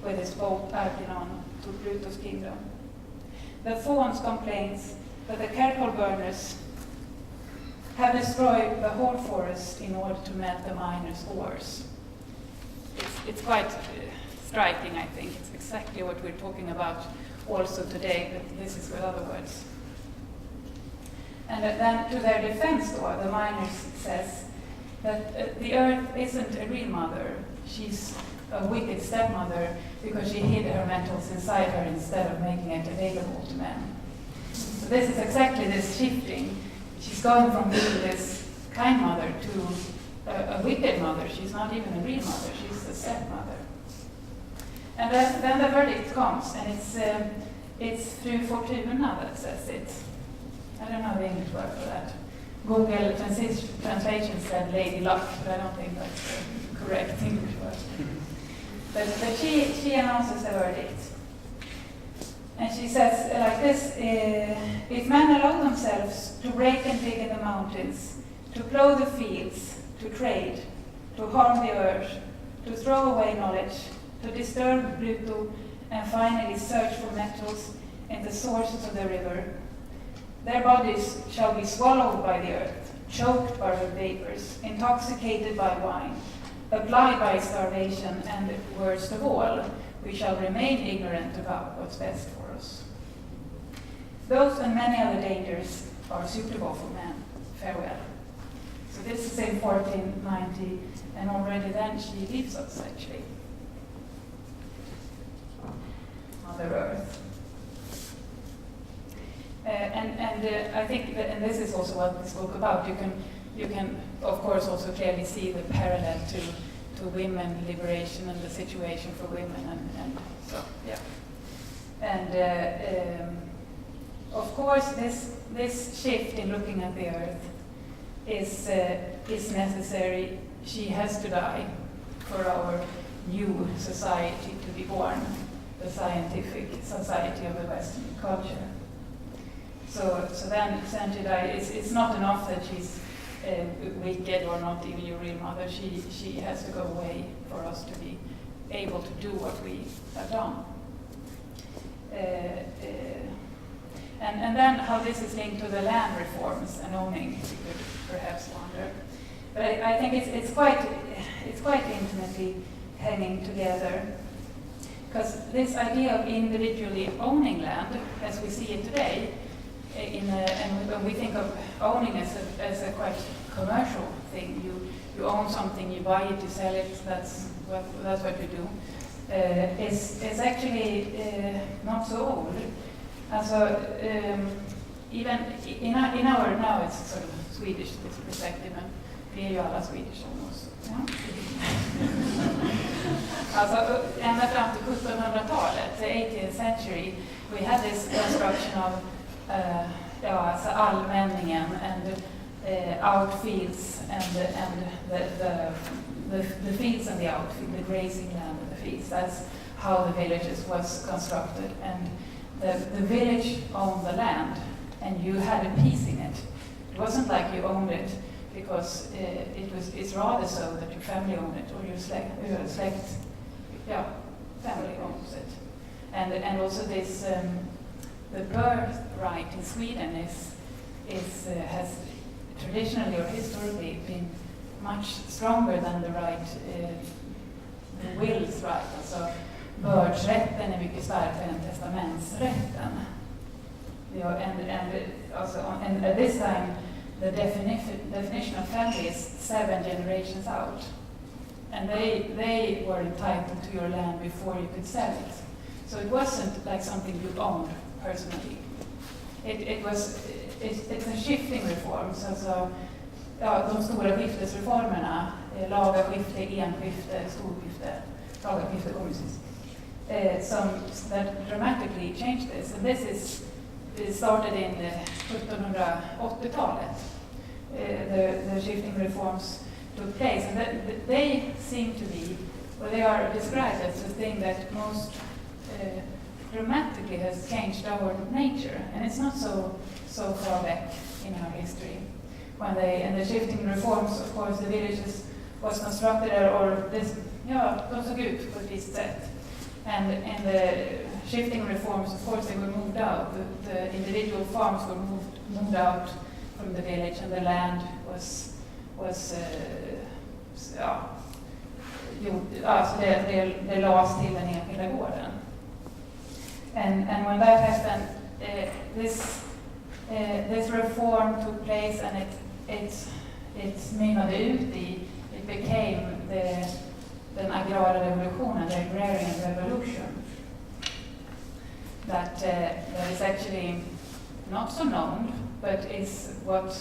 with his boat arcing on to Pluto's kingdom. The Faun's complains that the charcoal burners have destroyed the whole forest in order to melt the miners' ores. It's quite striking, I think. It's exactly what we're talking about also today, but this is with other words. And then to their defense, though, the miners says that the earth isn't a real mother. She's a wicked stepmother because she hid her metals inside her instead of making it available to men. So this is exactly this shifting. She's going from being this kind mother to a wicked mother. She's not even a real mother, she's a stepmother. And then the verdict comes, and it's through Fortuna that says it. I don't know the English word for that. Google translation said Lady Luck, but I don't think that's the correct English word. But she announces the verdict. And she says like this, if men allow themselves to break and dig in the mountains, to plough the fields, to trade, to harm the earth, to throw away knowledge, to disturb Pluto, and finally search for metals in the sources of the river, their bodies shall be swallowed by the earth, choked by her vapors, intoxicated by wine, applied by starvation, and worst of all, we shall remain ignorant about what's best for us. Those and many other dangers are suitable for man. Farewell. So this is in 1490, and already then she leaves us, actually. Mother Earth. I think that, and this is also what this book about. You can of course also clearly see the parallel to women liberation and the situation for women, and so yeah. And of course this shift in looking at the earth is necessary. She has to die for our new society to be born, the scientific society of the Western culture. So then she dies. It's not enough that she's wicked or not even your real mother. She has to go away for us to be able to do what we have done. And then how this is linked to the land reforms and owning, you could perhaps wonder. But I think it's quite intimately hanging together, because this idea of individually owning land, as we see it today, and when we think of owning as a quite commercial thing, you own something, you buy it, you sell it. That's what you do. Is actually not so old. And so even in our now it's sort of Swedish this perspective, and vi är ju alla Swedish almost. Ja. Alltså ända fram till 1700-talet, the 18th century, we had this construction of alltså allmänningen and outfields and the fields and the outfield, the grazing land and the fields. That's how the villages was constructed, and the village owned the land, and you had a piece in it. It wasn't like you owned it because it's rather so that your family owned it, or your family owns it, and also this the birthright in Sweden has traditionally or historically been much stronger than the right, the will's right. Alltså bördsrätten är mycket starkare än testamentsrätten. And at this time, the definition of family is 7 generations out, and they were entitled to your land before you could sell it. So it wasn't like something you owned personally. It's a shifting reforms, alltså de stora skiftesreformerna, laga skifte, enskifte, storskifte, laga skifte kommer sist. That dramatically changed this, and it started in 1780-talet. The shifting reforms took place, and they seem to be, well, they are described as the thing that most dramatically has changed our nature, and it's not so far back in our history. And the shifting reforms, of course, the villages was constructed, or this, de såg ut på ett visst sätt. And in the shifting reforms, of course, they were moved out. The individual farms were moved out from the village, and the land was det lades till den enskilda gården. And when that happened, this reform took place, and it mynnade ut i, it became den agrara revolutionen, the agrarian revolution, that is actually not so known, but is what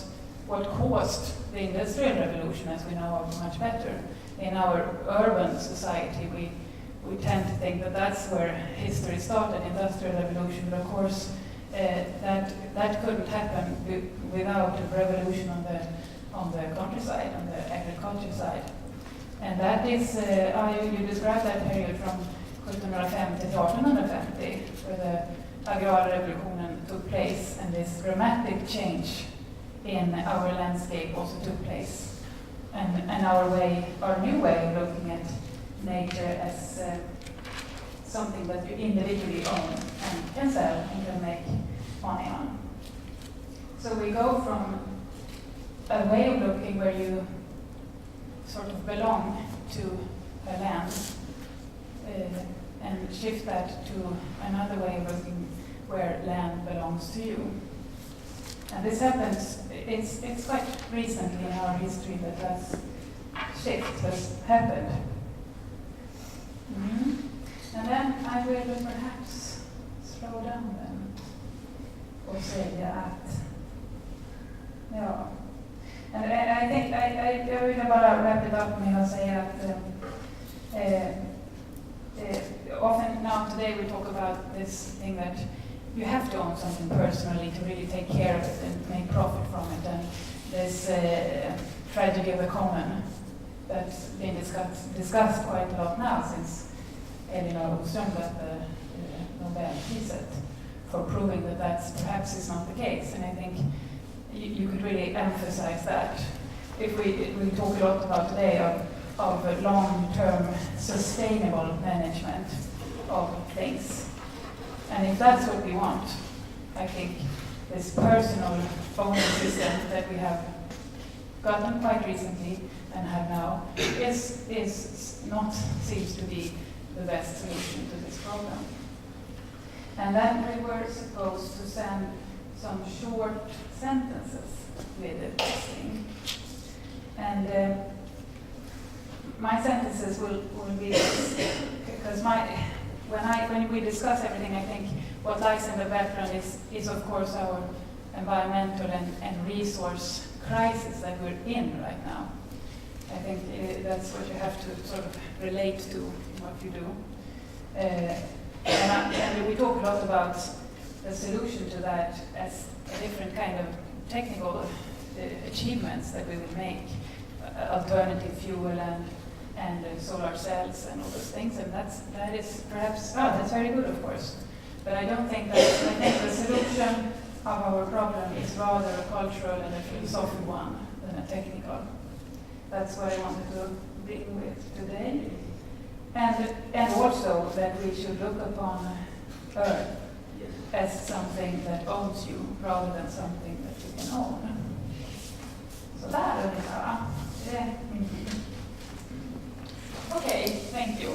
caused the industrial revolution, as we know of much better. In our urban society, we tend to think that that's where history started, industrial revolution, but of course that couldn't happen without a revolution on the countryside, on the agriculture side. And that is, you described that period from 1750 to 1850, where the agrarrevolutionen took place, and this dramatic change in our landscape also took place. And our new way of looking at nature as something that you individually own and can sell and can make money on. So we go from a way of looking where you sort of belong to a land and shift that to another way of looking where land belongs to you. And this happens, it's quite recently in our history that shift has happened. Mm-hmm. And then I will perhaps slow down then och säga att, ja. And I think jag vill bara wrap it up med att säga att often now today we talk about this thing that you have to own something personally to really take care of it and make profit from it. And this tragedy of the common that's been discussed quite a lot now since Elinor Ostrom got the Nobel Peace for proving that that's perhaps is not the case. And I think you could really emphasize that. If we talk a lot about today of long-term sustainable management of things. And if that's what we want, I think this personal owning system that we have gotten quite recently and have now seems to be the best solution to this problem. And then we were supposed to send some short sentences with this thing. And my sentences will be this, because when we discuss everything, I think what lies in the background is of course our environmental and resource crisis that we're in right now. I think that's what you have to sort of relate to in what you do. And we talk a lot about the solution to that as a different kind of technical achievements that we will make, alternative fuel and solar cells and all those things, and that is perhaps that's very good, of course. But I don't think that. I think the solution of our problem is rather a cultural and a philosophical one than a technical. That's what I wanted to bring with today, and also that we should look upon Earth as something that owns you rather than something that you can own. Så där ungefär. Okay, thank you.